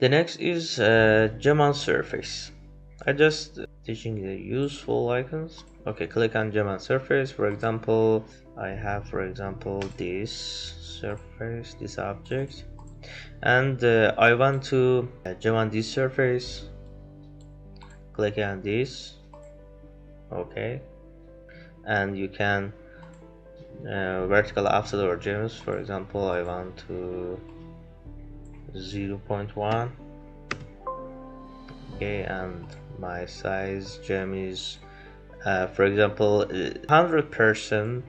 The next is gem on surface. I just teaching the useful icons. Okay, click on gem on surface. For example, I have this surface, this object, and I want to gem on this surface. Click on this. Okay, and you can vertical offset or gems. For example, I want to 0.1. Okay, and my size gem is for example 100%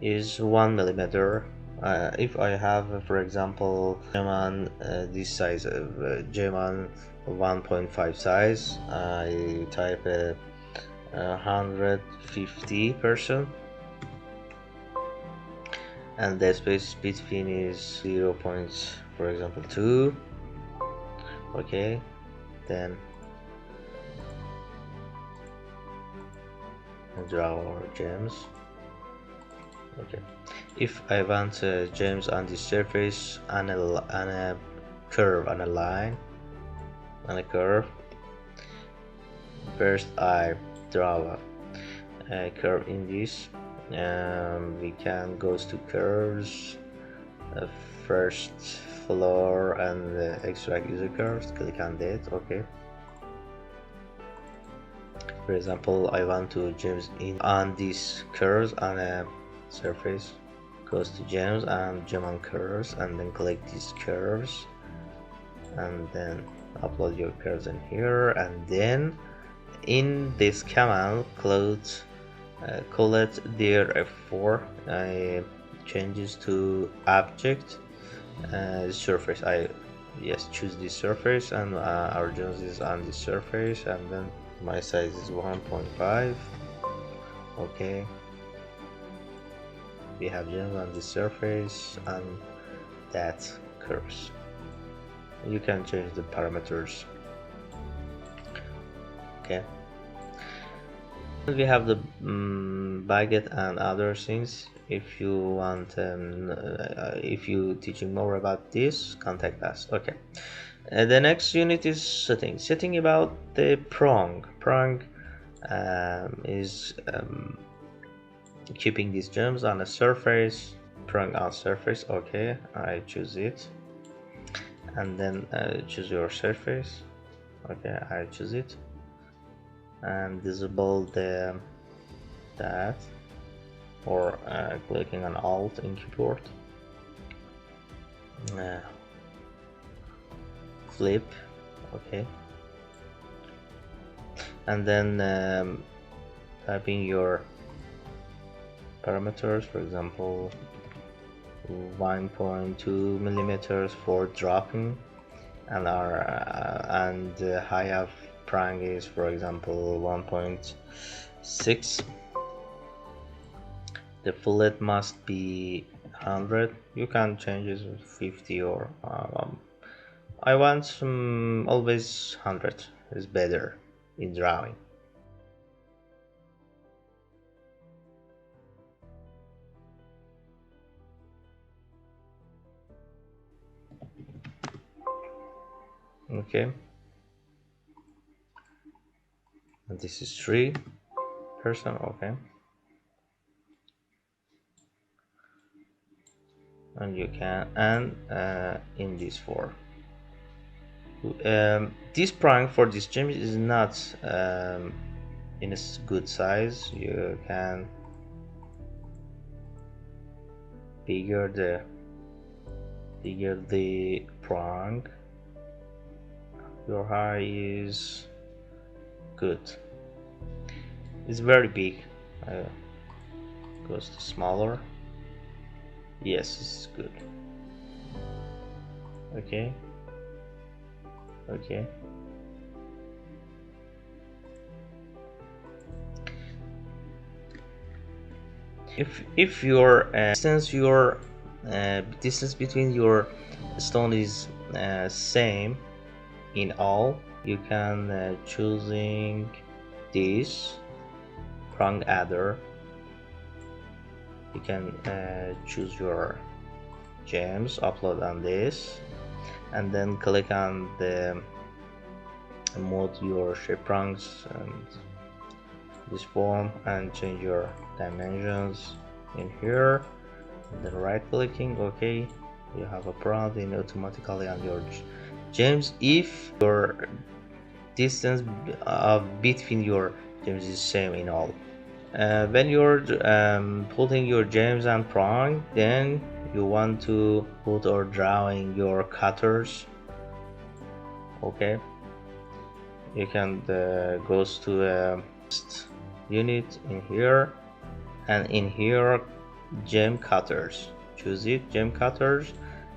is 1 millimeter. If I have for example gem on this size of gem on 1.5 size, I type 150%, and the space between is 0. For example 2. Okay, then draw our gems. Okay, if I want gems on the surface on a curve, on a line, on a curve, first I draw a curve in this. We can go to curves, first floor, and extract user curves. Click on that. Okay, for example, I want to gems in on these curves on a surface. Goes to gems and gem on curves, and then click these curves, and then upload your curves in here, and then in this command call it dir f4. I changes to object surface. I choose this surface, and our gems is on this surface, and then my size is 1.5. okay, we have gems on the surface and that curves. You can change the parameters. Okay, we have the baguette and other things. If you want if you teaching more about this, contact us. Okay, the next unit is setting about the prong is keeping these gems on a surface, prong on surface. Okay, I choose it, and then choose your surface. Okay, I choose it, and disable that, or clicking on Alt in keyboard. Flip. Okay, and then typing your parameters, for example 1.2 millimeters for dropping, and our height of prong is for example 1.6. the fillet must be 100. You can change it to 50, or I want always 100 is better in drawing. Okay, and this is 3%. Okay, and you can, and in this 4. This prong for this gem is not in a good size. You can bigger the prong. Your height is good. It's very big. Goes to smaller. Yes, it's good. Okay. Okay. If your distance between your stone is same in all, you can choosing this prong adder. You can choose your gems, upload on this, and then click on the mode your shape prongs and this form and change your dimensions in here, and then right clicking. Okay, you have a prompt in automatically on your gems if your distance between your gems is same in all. When you're putting your gems and prong, then you want to put or drawing your cutters. Okay, you can goes to a unit in here, and in here gem cutters, choose it, gem cutters,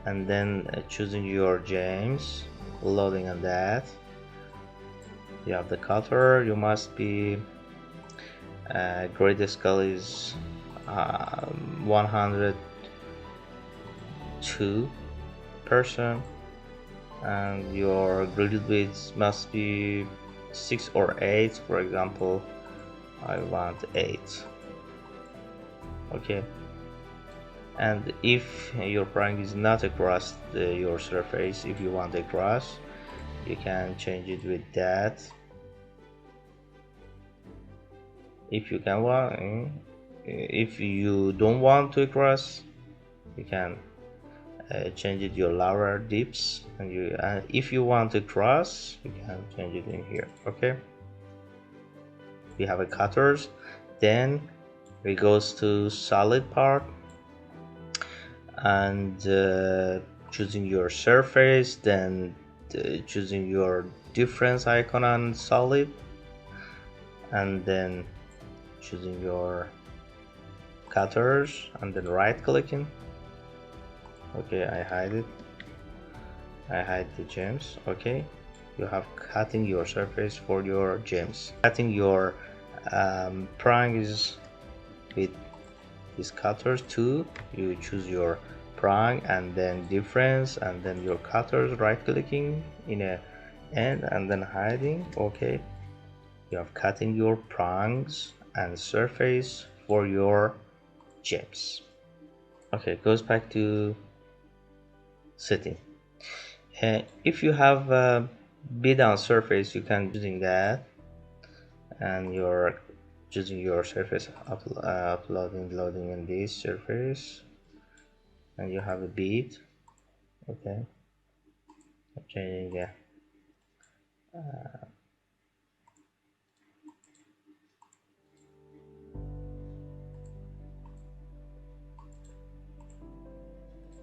and then choosing your gems, loading on that. You have the cutter. You must be grade scale is 102%, and your graded width must be 6 or 8. For example, I want 8. Okay, and if your prong is not across your surface, if you want across, you can change it with that. If you can want, if you don't want to cross, you can change it your lower dips, and if you want to cross, you can change it in here. Okay, we have a cutters. Then we goes to solid part and choosing your surface, then choosing your difference icon on solid, and then choosing your cutters and then right clicking. Okay, I hide it. I hide the gems. Okay, you have cutting your surface for your gems. Cutting your prong is with these cutters too. You choose your prong and then difference and then your cutters, right clicking in a end and then hiding. Okay, you have cutting your prongs and surface for your gems. Okay, goes back to setting. If you have a bid on surface, you can using that, and you're choosing your surface uploading loading in this surface, and you have a bid. Okay, I'm changing the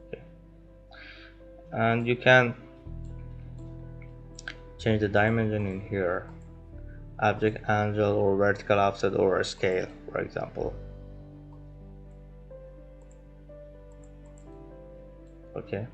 okay. And you can change the dimension in here, object angle or vertical offset or scale, for example. Okay,